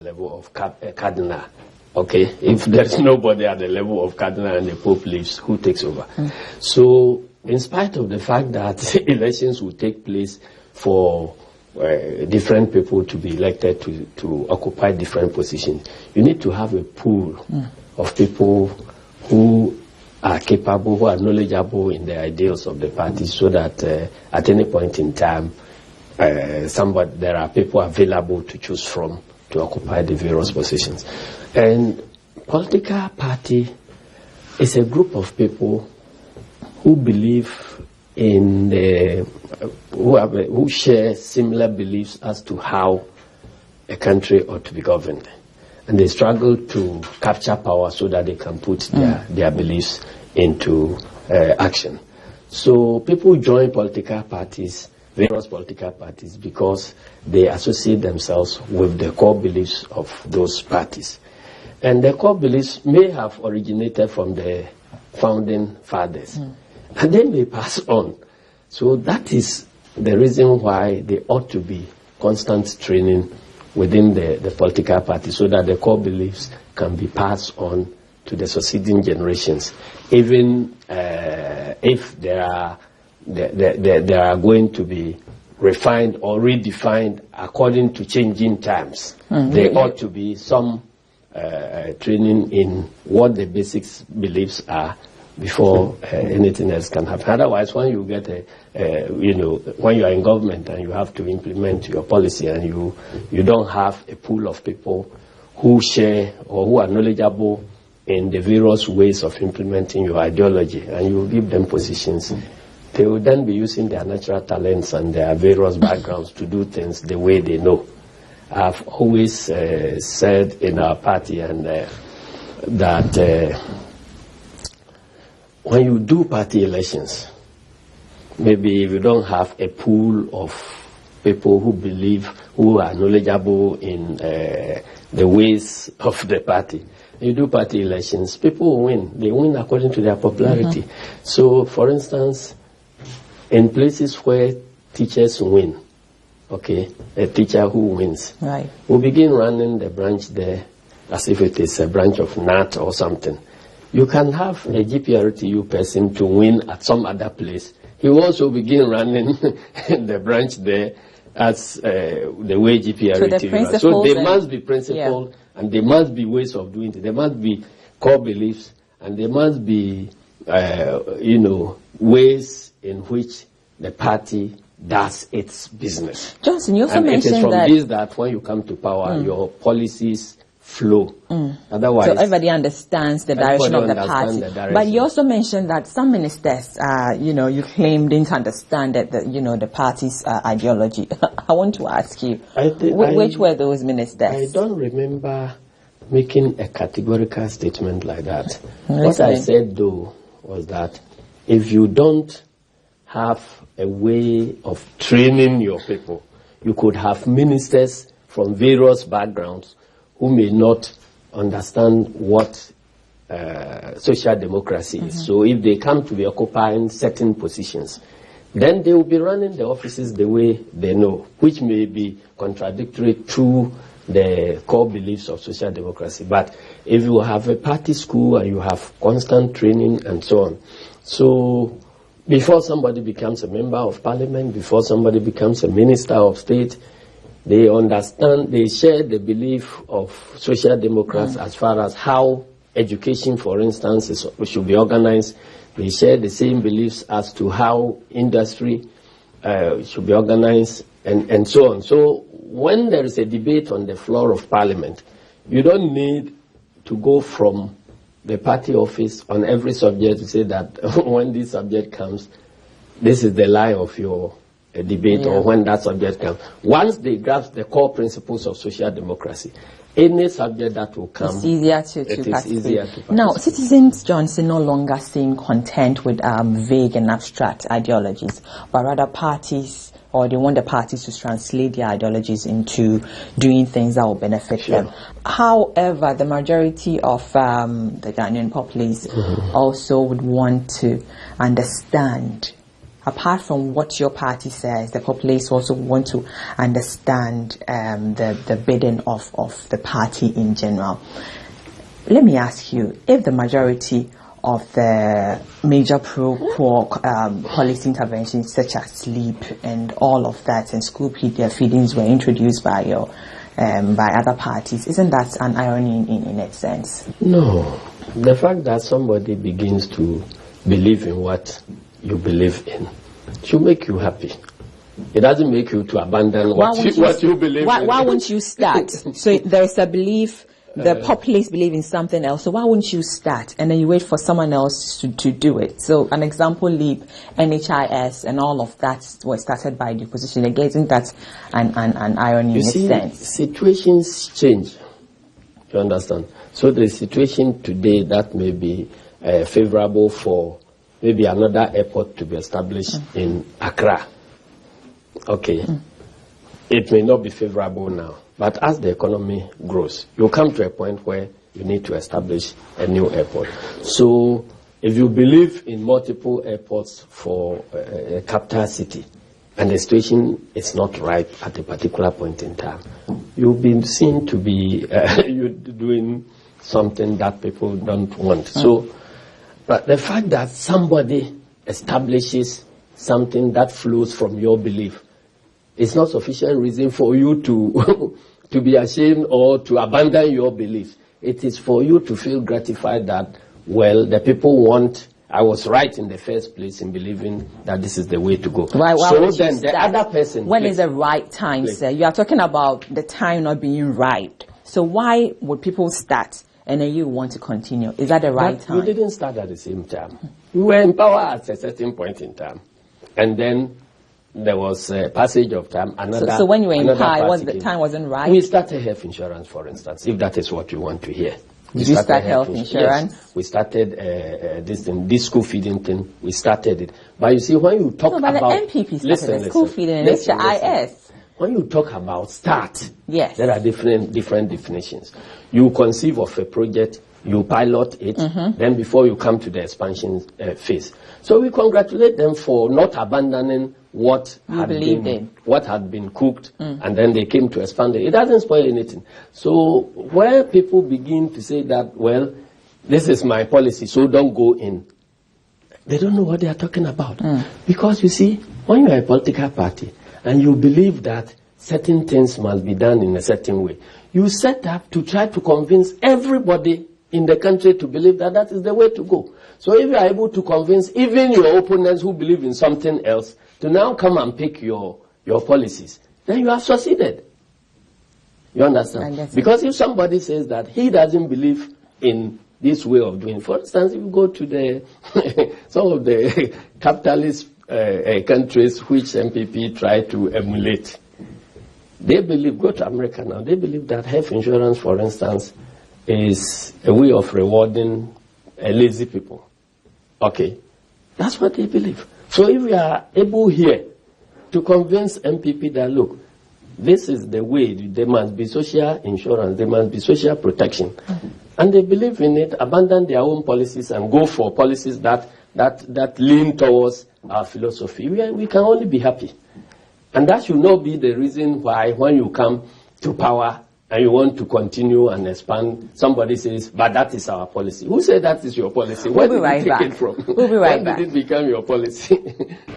level of cardinal. Okay, if there's nobody at the level of cardinal and the Pope leaves, who takes over? So, in spite of the fact that elections will take place for different people to be elected to occupy different positions, you need to have a pool of people who are capable, who are knowledgeable in the ideals of the party, so that at any point in time, there are people available to choose from to occupy the various positions. And political party is a group of people who believe in who share similar beliefs as to how a country ought to be governed. And they struggle to capture power so that they can put their beliefs into action. So people join political parties, various political parties, because they associate themselves with the core beliefs of those parties. And the core beliefs may have originated from the founding fathers, and they may pass on. So that is the reason why there ought to be constant training within the political party, so that the core beliefs can be passed on to the succeeding generations, even if there are going to be refined or redefined according to changing times. There ought to be some training in what the basic beliefs are before anything else can happen. Otherwise, when you get when you are in government and you have to implement your policy and you don't have a pool of people who share or who are knowledgeable in the various ways of implementing your ideology, and you give them positions, they will then be using their natural talents and their various backgrounds to do things the way they know. I've always said in our party that when you do party elections, maybe if you don't have a pool of people who are knowledgeable in the ways of the party, you do party elections, people will win. They win according to their popularity. So, for instance, in places where teachers win, okay, a teacher who wins, will begin running the branch there as if it is a branch of NAT or something. You can have a GPRTU person to win at some other place. He will also begin running the branch there as the way GPRTU runs. So there must be principles, and there must be ways of doing it. There must be core beliefs, and there must be, ways in which the party does its business. Johnson, you also mentioned it is from this that when you come to power, your policies flow. Otherwise, so everybody understands the direction of the party. But you also mentioned that some ministers, you claim didn't understand that the party's ideology. I want to ask you, which were those ministers? I don't remember making a categorical statement like that. What I said, though, was that if you don't have a way of training your people, you could have ministers from various backgrounds who may not understand what social democracy is. So if they come to be occupying certain positions, then they will be running the offices the way they know, which may be contradictory to the core beliefs of social democracy. But if you have a party school and you have constant training and so on, so before somebody becomes a member of parliament, before somebody becomes a minister of state, they understand, they share the belief of social democrats as far as how education, for instance, should be organized. They share the same beliefs as to how industry should be organized, and so on. So when there is a debate on the floor of parliament, you don't need to go from the party office on every subject to say that when this subject comes, this is the line of your debate, or when that subject comes. Once they grasp the core principles of social democracy, any subject that will come, it's easier to participate. Now, citizens, Johnson, no longer seem content with vague and abstract ideologies, but rather parties, or they want the parties to translate their ideologies into doing things that will benefit them. However, the majority of the Ghanaian populace also would want to understand apart from what your party says, the populace also want to understand the bidding of the party in general. Let me ask you, if the majority of the major pro-poor policy interventions such as sleep and all of that and school feedings were introduced by other parties, isn't that an irony in its sense? No. The fact that somebody begins to believe in what you believe in should make you happy. It doesn't make you to abandon what you believe in. Why won't you start? So there's a belief, the populace believe in something else, so why wouldn't you start and then you wait for someone else to do it? So an example, LEAP, NHIS and all of that was started by the opposition. Again, isn't that an irony in a sense? Situations change. You understand? So the situation today that may be favorable for maybe another airport to be established in Accra. Okay. It may not be favorable now. But as the economy grows, you come to a point where you need to establish a new airport. So if you believe in multiple airports for a capital city, and the situation is not right at a particular point in time, you'll be seen to be you're doing something that people don't want. So, but the fact that somebody establishes something that flows from your belief is not sufficient reason for you to to be ashamed or to abandon your belief. It is for you to feel gratified that, well, the people want. I was right in the first place in believing that this is the way to go. Why so then the other person... When is the right time, sir? You are talking about the time not being right. So why would people start and then you want to continue? Is that the right time? You didn't start at the same time. We were in power at a certain point in time. And then there was a passage of time. So when you were in power, the time wasn't right? We started health insurance, for instance, if that is what you want to hear. Did you start health insurance? Yes, we started this school feeding thing. We started it. But you see, when you talk about... the MPP started the school feeding and HIS. When you talk about start, yes, there are different definitions. You conceive of a project, you pilot it, then before you come to the expansion phase. So we congratulate them for not abandoning what had been cooked, and then they came to expand it. It doesn't spoil anything. So where people begin to say that, well, this is my policy, so don't go in, they don't know what they are talking about. Because you see, when you are a political party and you believe that certain things must be done in a certain way, you set up to try to convince everybody in the country to believe that that is the way to go. So if you are able to convince even your opponents who believe in something else to now come and pick your policies, then you have succeeded. You understand? Because if somebody says that he doesn't believe in this way of doing, for instance, if you go to the some of the capitalist countries which MPP try to emulate, they believe, go to America now, they believe that health insurance, for instance, is a way of rewarding lazy people. Okay, that's what they believe. So if we are able here to convince MPP that, look, this is the way, there must be social insurance, there must be social protection, and they believe in it, abandon their own policies and go for policies that lean towards our philosophy, we can only be happy. And that should not be the reason why when you come to power and you want to continue and expand, somebody says, but that is our policy. Who said that is your policy? Where did you take it from? We'll be right back. When did it become your policy?